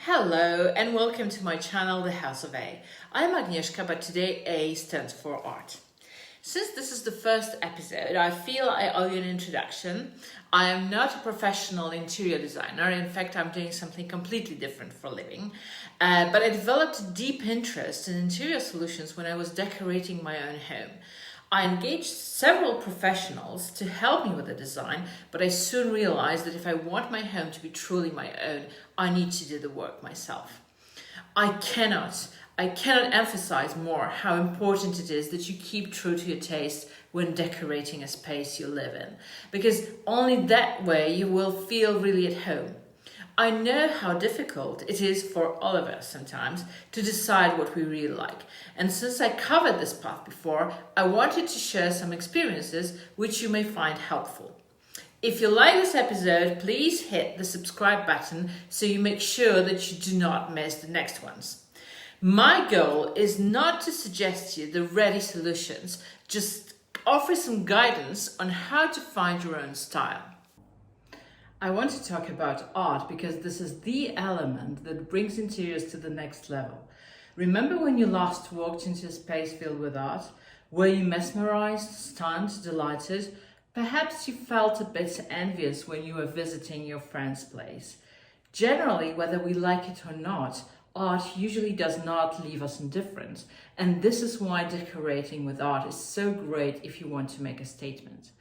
Hello and welcome to my channel, The House of A. I'm Agnieszka, but today A stands for art. Since this is the first episode, I feel I owe you an introduction. I am not a professional interior designer. In fact, I'm doing something completely different for a living. But I developed a deep interest in interior solutions when I was decorating my own home. I engaged several professionals to help me with the design, but I soon realized that if I want my home to be truly my own, I need to do the work myself. I cannot emphasize more how important it is that you keep true to your taste when decorating a space you live in, because only that way you will feel really at home. I know how difficult it is for all of us sometimes to decide what we really like. And since I covered this path before, I wanted to share some experiences which you may find helpful. If you like this episode, please hit the subscribe button so you make sure that you do not miss the next ones. My goal is not to suggest to you the ready solutions, just offer some guidance on how to find your own style. I want to talk about art because this is the element that brings interiors to the next level. Remember when you last walked into a space filled with art? Were you mesmerized, stunned, delighted? Perhaps you felt a bit envious when you were visiting your friend's place. Generally, whether we like it or not, art usually does not leave us indifferent. And this is why decorating with art is so great if you want to make a statement.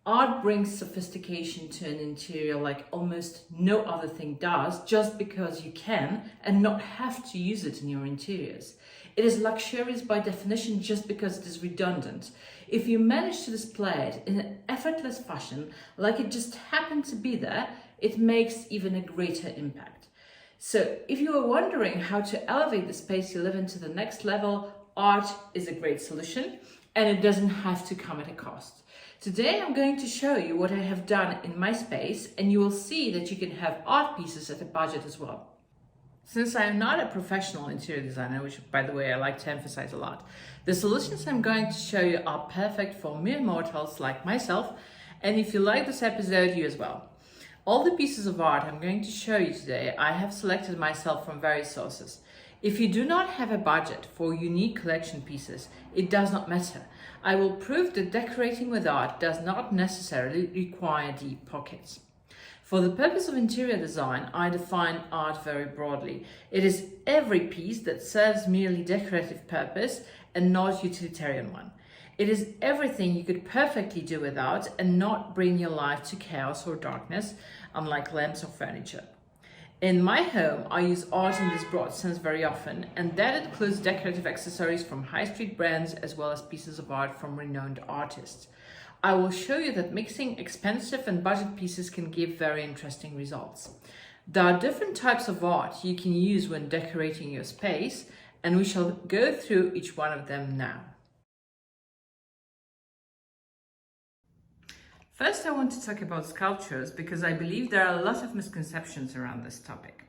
Art brings sophistication to an interior like almost no other thing does, just because you can and not have to use it in your interiors. It is luxurious by definition just because it is redundant. If you manage to display it in an effortless fashion, like it just happened to be there, it makes even a greater impact. So if you are wondering how to elevate the space you live in to the next level, art is a great solution, and it doesn't have to come at a cost. Today I'm going to show you what I have done in my space, and you will see that you can have art pieces at a budget as well. Since I am not a professional interior designer, which by the way I like to emphasize a lot, the solutions I'm going to show you are perfect for mere mortals like myself, and if you like this episode, you as well. All the pieces of art I'm going to show you today, I have selected myself from various sources. If you do not have a budget for unique collection pieces, it does not matter. I will prove that decorating with art does not necessarily require deep pockets. For the purpose of interior design, I define art very broadly. It is every piece that serves merely decorative purpose and not utilitarian one. It is everything you could perfectly do without and not bring your life to chaos or darkness, unlike lamps or furniture. In my home, I use art in this broad sense very often, and that includes decorative accessories from high street brands as well as pieces of art from renowned artists. I will show you that mixing expensive and budget pieces can give very interesting results. There are different types of art you can use when decorating your space, and we shall go through each one of them now. First, I want to talk about sculptures because I believe there are a lot of misconceptions around this topic.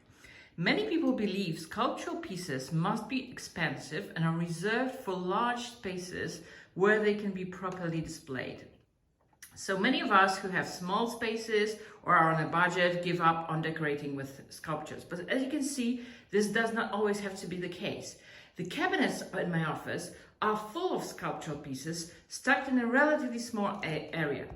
Many people believe sculptural pieces must be expensive and are reserved for large spaces where they can be properly displayed. So many of us who have small spaces or are on a budget give up on decorating with sculptures. But as you can see, this does not always have to be the case. The cabinets in my office are full of sculptural pieces stacked in a relatively small area.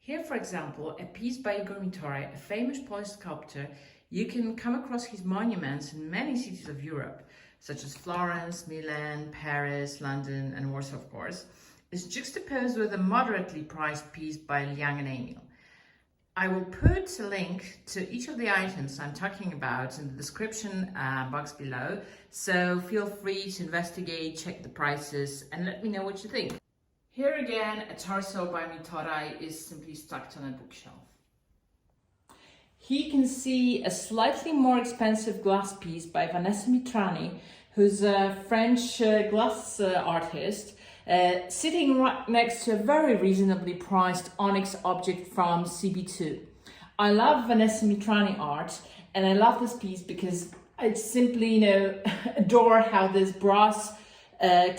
Here, for example, a piece by Igor Mitore, a famous Polish sculptor. You can come across his monuments in many cities of Europe, such as Florence, Milan, Paris, London, and Warsaw, of course. It's juxtaposed with a moderately priced piece by Liang and Emil. I will put a link to each of the items I'm talking about in the description box below, so feel free to investigate, check the prices, and let me know what you think. Here again, a torso by Mitore is simply stuck on a bookshelf. Here you can see a slightly more expensive glass piece by Vanessa Mitrani, who's a French glass artist, sitting right next to a very reasonably priced onyx object from CB2. I love Vanessa Mitrani art, and I love this piece because I simply, adore how this brass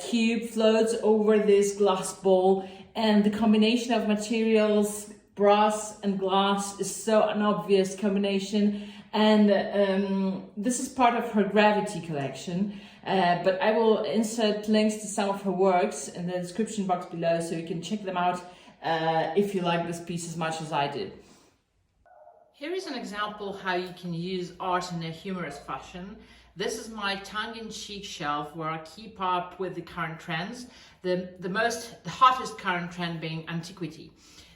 cube floats over this glass bowl, and the combination of materials, brass and glass, is so an obvious combination, And this is part of her Gravity collection. But I will insert links to some of her works in the description box below, so you can check them out if you like this piece as much as I did. Here is an example how you can use art in a humorous fashion. This is my tongue-in-cheek shelf where I keep up with the current trends. The hottest current trend being antiquity.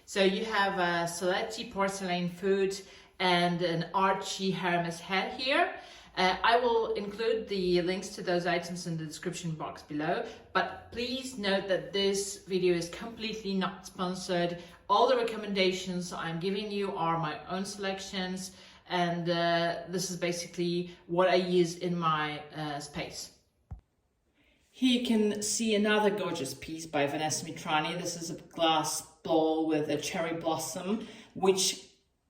So you have a Saletti porcelain food and an Archie Hermes head here. I will include the links to those items in the description box below, but please note that this video is completely not sponsored. All the recommendations I'm giving you are my own selections, and this is basically what I use in my space. Here you can see another gorgeous piece by Vanessa Mitrani. This is a glass bowl with a cherry blossom, which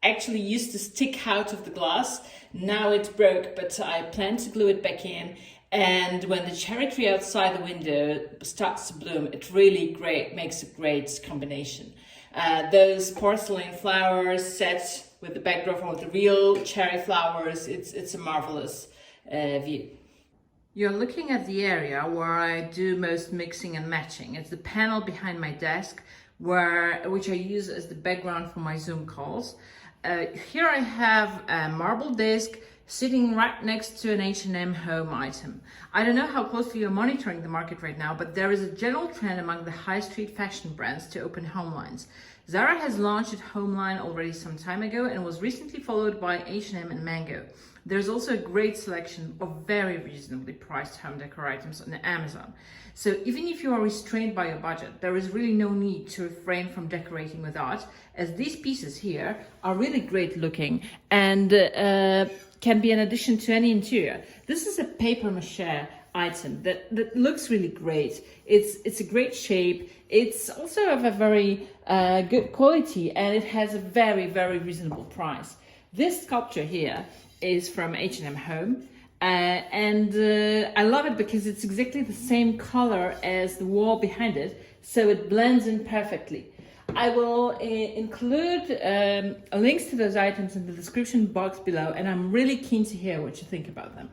actually used to stick out of the glass. Now it broke, but I plan to glue it back in. And when the cherry tree outside the window starts to bloom, it really makes a great combination. Those porcelain flowers set with the backdrop of the real cherry flowers, it's a marvelous view. You're looking at the area where I do most mixing and matching. It's the panel behind my desk, which I use as the background for my Zoom calls. Here I have a marble disc sitting right next to an H&M home item. I don't know how closely you're monitoring the market right now, but there is a general trend among the high street fashion brands to open home lines. Zara has launched its home line already some time ago and was recently followed by H&M and Mango. There's also a great selection of very reasonably priced home decor items on Amazon. So even if you are restrained by your budget, there is really no need to refrain from decorating with art, as these pieces here are really great looking and can be an addition to any interior. This is a paper mache item that looks really great. It's a great shape. It's also of a very good quality, and it has a very, very reasonable price. This sculpture here is from H&M Home, and I love it because it's exactly the same color as the wall behind it, so it blends in perfectly. I will include links to those items in the description box below, and I'm really keen to hear what you think about them.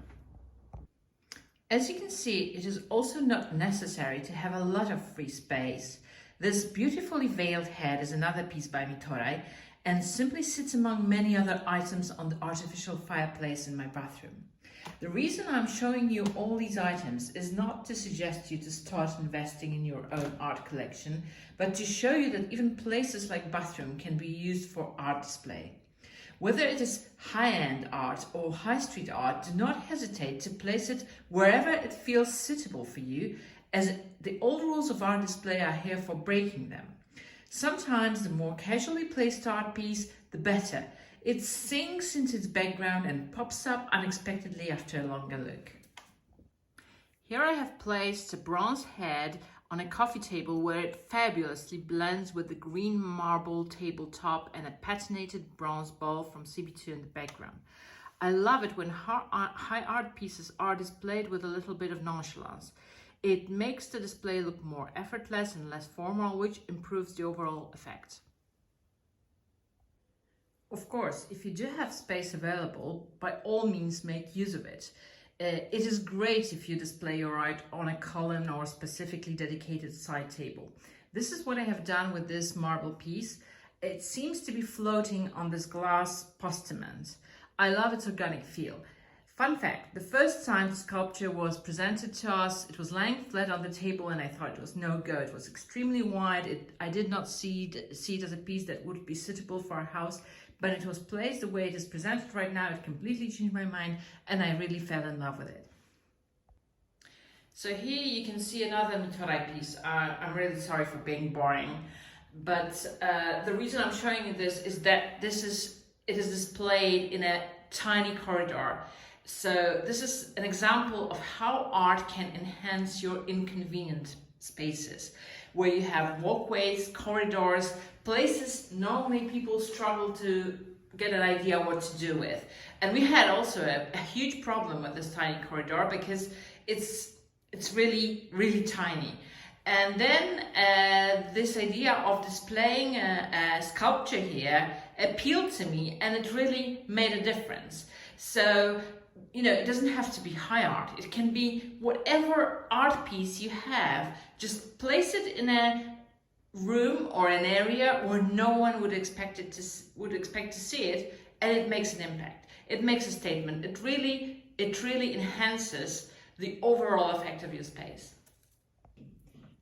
As you can see, it is also not necessary to have a lot of free space. This beautifully veiled head is another piece by Mitorai, and simply sits among many other items on the artificial fireplace in my bathroom. The reason I'm showing you all these items is not to suggest you to start investing in your own art collection, but to show you that even places like bathroom can be used for art display. Whether it is high-end art or high street art, do not hesitate to place it wherever it feels suitable for you, as the old rules of art display are here for breaking them. Sometimes the more casually placed art piece, the better. It sinks into its background and pops up unexpectedly after a longer look. Here I have placed a bronze head on a coffee table where it fabulously blends with the green marble tabletop and a patinated bronze bowl from CB2 in the background. I love it when high art pieces are displayed with a little bit of nonchalance. It makes the display look more effortless and less formal, which improves the overall effect. Of course, if you do have space available, by all means make use of it. It is great if you display your art on a column or specifically dedicated side table. This is what I have done with this marble piece. It seems to be floating on this glass postament. I love its organic feel. Fun fact, the first time the sculpture was presented to us, it was lying flat on the table and I thought it was no go. It was extremely wide. I did not see it as a piece that would be suitable for our house, but it was placed the way it is presented right now. It completely changed my mind and I really fell in love with it. So here you can see another Mitorai piece. I'm really sorry for being boring, but the reason I'm showing you this is that it is displayed in a tiny corridor. So this is an example of how art can enhance your inconvenient spaces, where you have walkways, corridors, places normally people struggle to get an idea what to do with. And we had also a huge problem with this tiny corridor because it's really, really tiny. And then this idea of displaying a sculpture here appealed to me, and it really made a difference. So, it doesn't have to be high art. It can be whatever art piece you have. Just place it in a room or an area where no one would expect to see it, and it makes an impact. It makes a statement. It really enhances the overall effect of your space.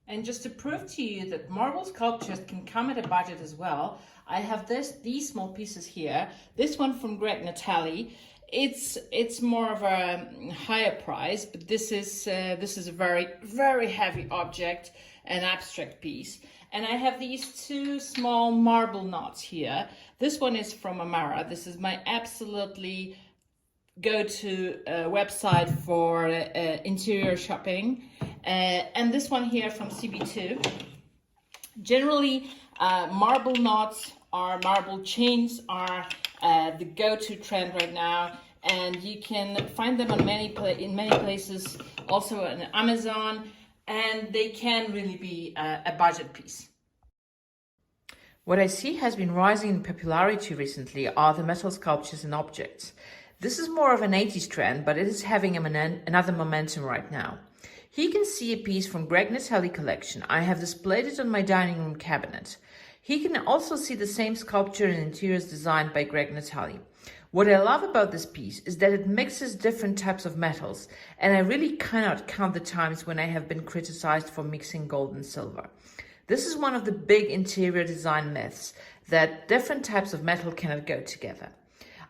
And just to prove to you that marble sculptures can come at a budget as well, I have these small pieces here. This one from Greg Natali. It's more of a higher price, but this is a very, very heavy object, an abstract piece. And I have these two small marble knots here. This one is from Amara. This is my absolutely go-to website for interior shopping. And this one here from CB2. Generally, marble knots or marble chains are the go-to trend right now, and you can find them on in many places, also on Amazon, and they can really be a budget piece. What I see has been rising in popularity recently are the metal sculptures and objects. This is more of an 80s trend, but it is having another momentum right now. Here you can see a piece from Greg Natali collection. I have displayed it on my dining room cabinet. Here you can also see the same sculpture in interiors designed by Greg Natali. What I love about this piece is that it mixes different types of metals, and I really cannot count the times when I have been criticized for mixing gold and silver. This is one of the big interior design myths, that different types of metal cannot go together.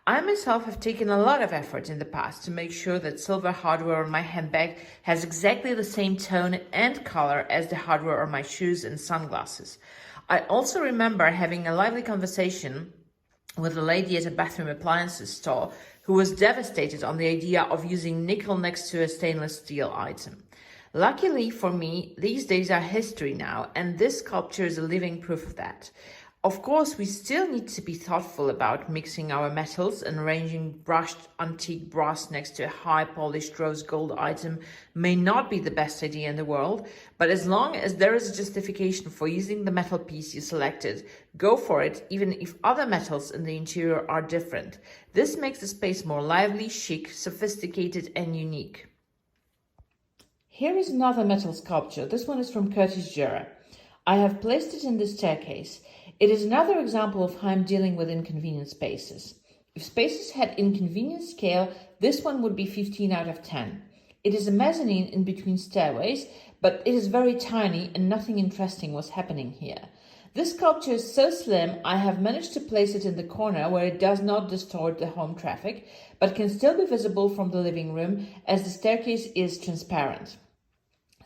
I myself have taken a lot of effort in the past to make sure that silver hardware on my handbag has exactly the same tone and color as the hardware on my shoes and sunglasses. I also remember having a lively conversation with a lady at a bathroom appliances store who was devastated on the idea of using nickel next to a stainless steel item. Luckily for me, these days are history now, and this sculpture is a living proof of that. Of course, we still need to be thoughtful about mixing our metals, and arranging brushed antique brass next to a high polished rose gold item may not be the best idea in the world, but as long as there is a justification for using the metal piece you selected, go for it, even if other metals in the interior are different. This makes the space more lively, chic, sophisticated, and unique. Here is another metal sculpture. This one is from Curtis Jura. I have placed it in the staircase. It is another example of how I'm dealing with inconvenient spaces. If spaces had inconvenient scale, this one would be 15 out of 10. It is a mezzanine in between stairways, but it is very tiny and nothing interesting was happening here. This sculpture is so slim, I have managed to place it in the corner where it does not distort the home traffic, but can still be visible from the living room as the staircase is transparent.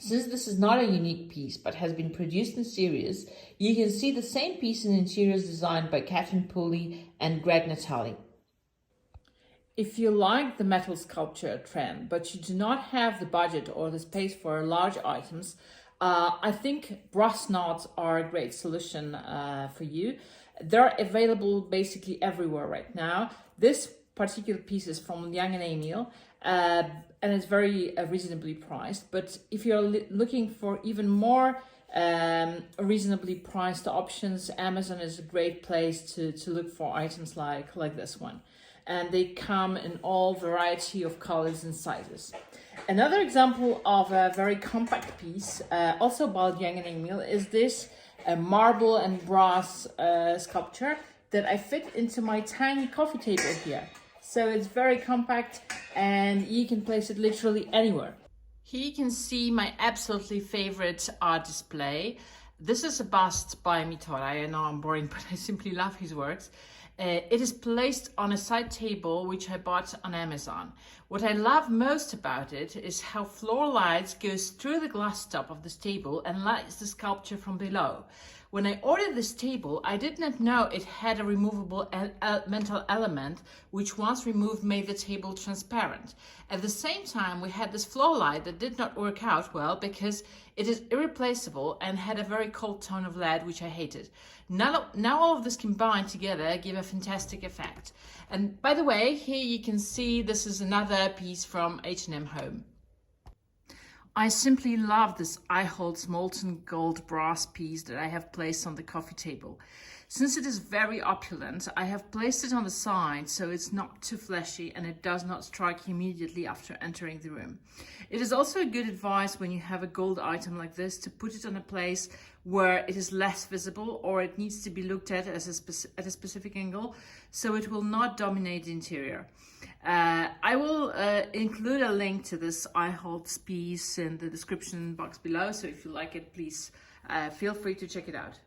Since this is not a unique piece but has been produced in series, you can see the same piece in interiors designed by Catherine Pooley and Greg Natali. If you like the metal sculpture trend, but you do not have the budget or the space for large items, I think brass knots are a great solution for you. They're available basically everywhere right now. This particular piece is from Young and Emil, and it's very reasonably priced. But if you're looking for even more reasonably priced options, Amazon is a great place to look for items like this one. And they come in all variety of colors and sizes. Another example of a very compact piece, also by Young and Emil, is this marble and brass sculpture that I fit into my tiny coffee table here. So it's very compact and you can place it literally anywhere. Here you can see my absolutely favorite art display. This is a bust by Mitora. I know I'm boring, but I simply love his works. It is placed on a side table which I bought on Amazon. What I love most about it is how floor lights goes through the glass top of this table and lights the sculpture from below. When I ordered this table, I did not know it had a removable metal element, which once removed made the table transparent. At the same time, we had this floor light that did not work out well because it is irreplaceable and had a very cold tone of lead, which I hated. Now all of this combined together give a fantastic effect. And by the way, here you can see this is another piece from H&M Home. I simply love this Eichholz molten gold brass piece that I have placed on the coffee table. Since it is very opulent, I have placed it on the side so it's not too flashy and it does not strike immediately after entering the room. It is also a good advice when you have a gold item like this to put it on a place where it is less visible or it needs to be looked at at a specific angle so it will not dominate the interior. I will include a link to this Eichholz piece in the description box below, so if you like it, please feel free to check it out.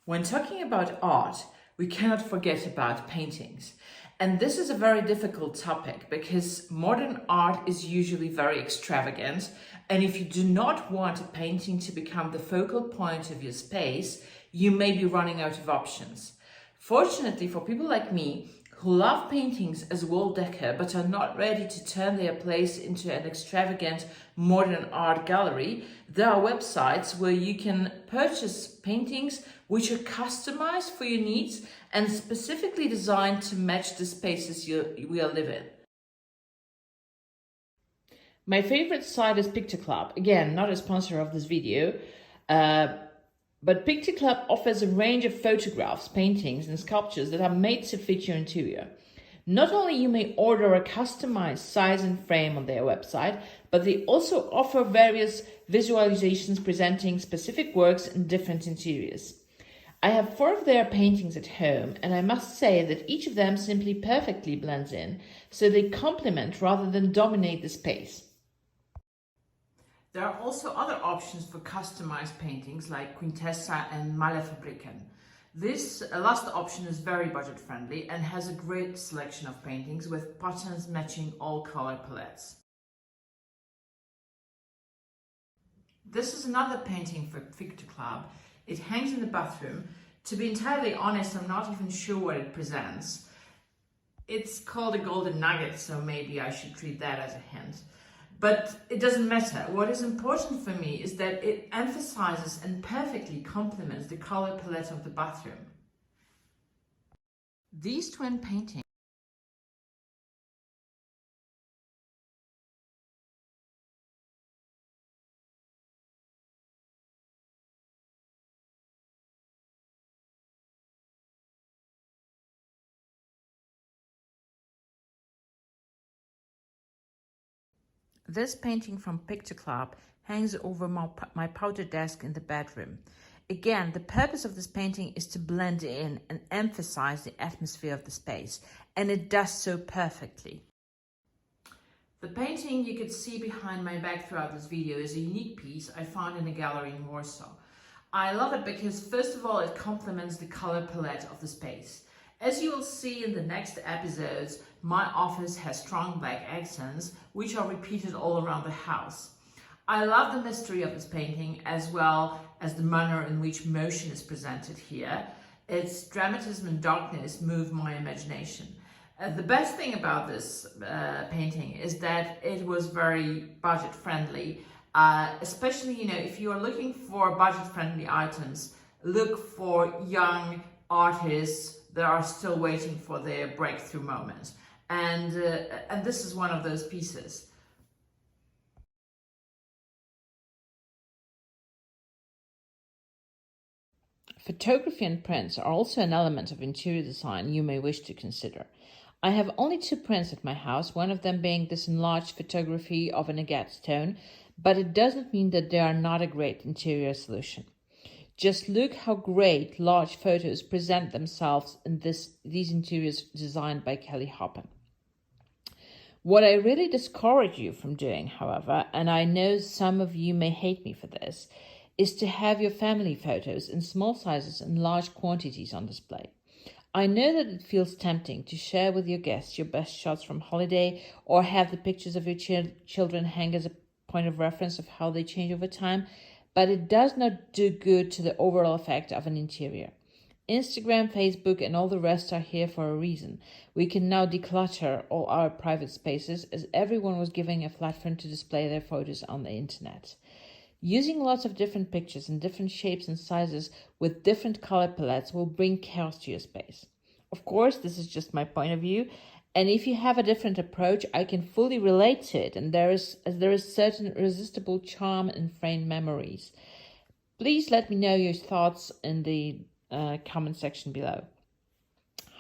When talking about art, we cannot forget about paintings. And this is a very difficult topic because modern art is usually very extravagant. And if you do not want a painting to become the focal point of your space, you may be running out of options. Fortunately for people like me, who love paintings as wall decor but are not ready to turn their place into an extravagant modern art gallery, there are websites where you can purchase paintings which are customized for your needs and specifically designed to match the spaces we are living in. My favorite site is Picture Club. Again, not a sponsor of this video, but Picture Club offers a range of photographs, paintings and sculptures that are made to fit your interior. Not only you may order a customized size and frame on their website, but they also offer various visualizations presenting specific works in different interiors. I have 4 of their paintings at home, and I must say that each of them simply perfectly blends in, so they complement rather than dominate the space. There are also other options for customized paintings like Quintessa and Malerfabriken. This last option is very budget friendly and has a great selection of paintings with patterns matching all color palettes. This is another painting for Picture Club. It hangs in the bathroom. To be entirely honest, I'm not even sure what it presents. It's called a golden nugget, so maybe I should treat that as a hint. But it doesn't matter. What is important for me is that it emphasizes and perfectly complements the color palette of the bathroom. These twin paintings This painting from Picture Club hangs over my powder desk in the bedroom. Again, the purpose of this painting is to blend in and emphasize the atmosphere of the space, and it does so perfectly. The painting you could see behind my back throughout this video is a unique piece I found in a gallery in Warsaw. I love it because, first of all, it complements the color palette of the space. As you will see in the next episodes, my office has strong black accents, which are repeated all around the house. I love the mystery of this painting as well as the manner in which motion is presented here. Its dramatism and darkness move my imagination. The best thing about this painting is that it was very budget friendly, especially, if you are looking for budget friendly items, look for young artists that are still waiting for their breakthrough moment. And this is one of those pieces. Photography and prints are also an element of interior design you may wish to consider. I have only 2 prints at my house, one of them being this enlarged photography of an agate stone, but it doesn't mean that they are not a great interior solution. Just look how great large photos present themselves in these interiors designed by Kelly Hoppen. What I really discourage you from doing, however, and I know some of you may hate me for this, is to have your family photos in small sizes and large quantities on display. I know that it feels tempting to share with your guests your best shots from holiday or have the pictures of your children hang as a point of reference of how they change over time, but it does not do good to the overall effect of an interior. Instagram, Facebook, and all the rest are here for a reason. We can now declutter all our private spaces as everyone was given a platform to display their photos on the internet. Using lots of different pictures in different shapes and sizes with different color palettes will bring chaos to your space. Of course, this is just my point of view. And if you have a different approach, I can fully relate to it. And there is certain irresistible charm in framed memories. Please let me know your thoughts in the comment section below.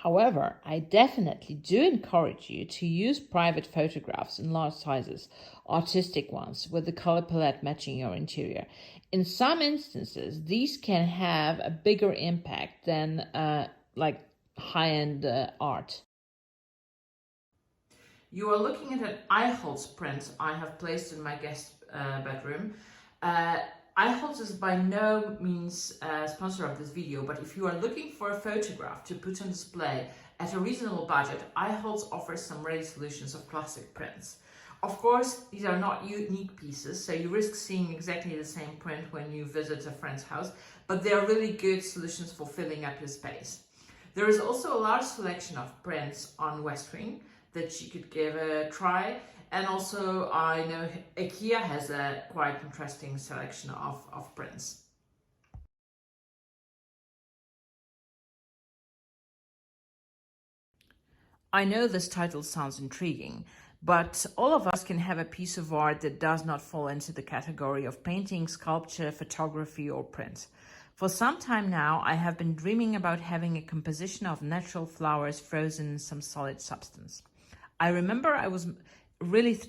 However, I definitely do encourage you to use private photographs in large sizes, artistic ones, with the color palette matching your interior. In some instances, these can have a bigger impact than like high-end art. You are looking at an Eichholz print I have placed in my guest bedroom. Eichholz is by no means a sponsor of this video, but if you are looking for a photograph to put on display at a reasonable budget, Eichholz offers some ready solutions of classic prints. Of course, these are not unique pieces, so you risk seeing exactly the same print when you visit a friend's house, but they are really good solutions for filling up your space. There is also a large selection of prints on West Wing that you could give a try. And also I know IKEA has a quite interesting selection of prints. I know this title sounds intriguing, but all of us can have a piece of art that does not fall into the category of painting, sculpture, photography, or print. For some time now, I have been dreaming about having a composition of natural flowers frozen in some solid substance. I remember I was really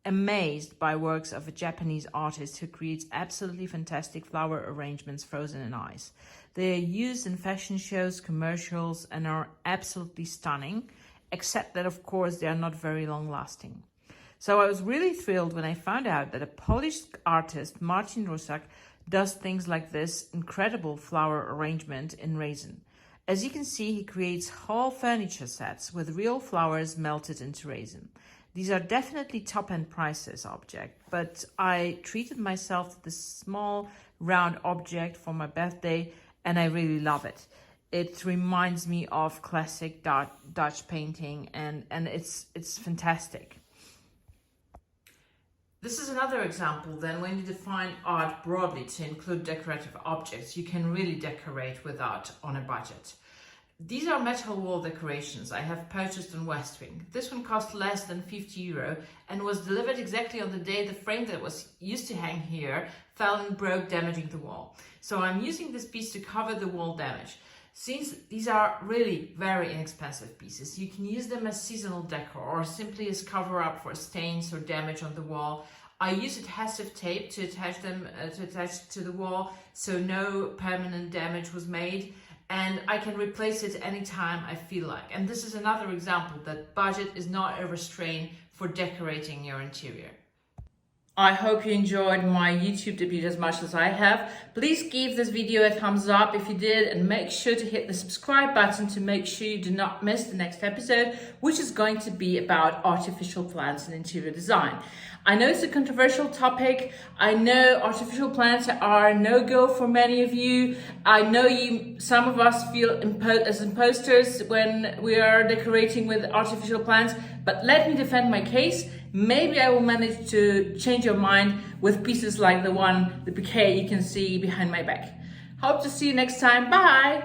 amazed by works of a Japanese artist who creates absolutely fantastic flower arrangements frozen in ice. They are used in fashion shows, commercials, and are absolutely stunning, except that, of course, they are not very long lasting. So I was really thrilled when I found out that a Polish artist, Marcin Rusak, does things like this incredible flower arrangement in resin. As you can see, he creates whole furniture sets with real flowers melted into resin. These are definitely top-end prices object, but I treated myself to this small round object for my birthday and I really love it. It reminds me of classic Dutch painting and it's fantastic. This is another example then when you define art broadly to include decorative objects, you can really decorate with art on a budget. These are metal wall decorations I have purchased on West Wing. This one cost less than €50 and was delivered exactly on the day the frame that was used to hang here fell and broke, damaging the wall. So I'm using this piece to cover the wall damage. Since these are really very inexpensive pieces, you can use them as seasonal decor or simply as cover up for stains or damage on the wall. I use adhesive tape to attach them to the wall so no permanent damage was made. And I can replace it anytime I feel like. And this is another example that budget is not a restraint for decorating your interior. I hope you enjoyed my YouTube debut as much as I have. Please give this video a thumbs up if you did, and make sure to hit the subscribe button to make sure you do not miss the next episode, which is going to be about artificial plants and interior design. I know it's a controversial topic. I know artificial plants are no-go for many of you. I know some of us feel as imposters when we are decorating with artificial plants, but let me defend my case. Maybe I will manage to change your mind with pieces like the bouquet you can see behind my back. Hope to see you next time. Bye!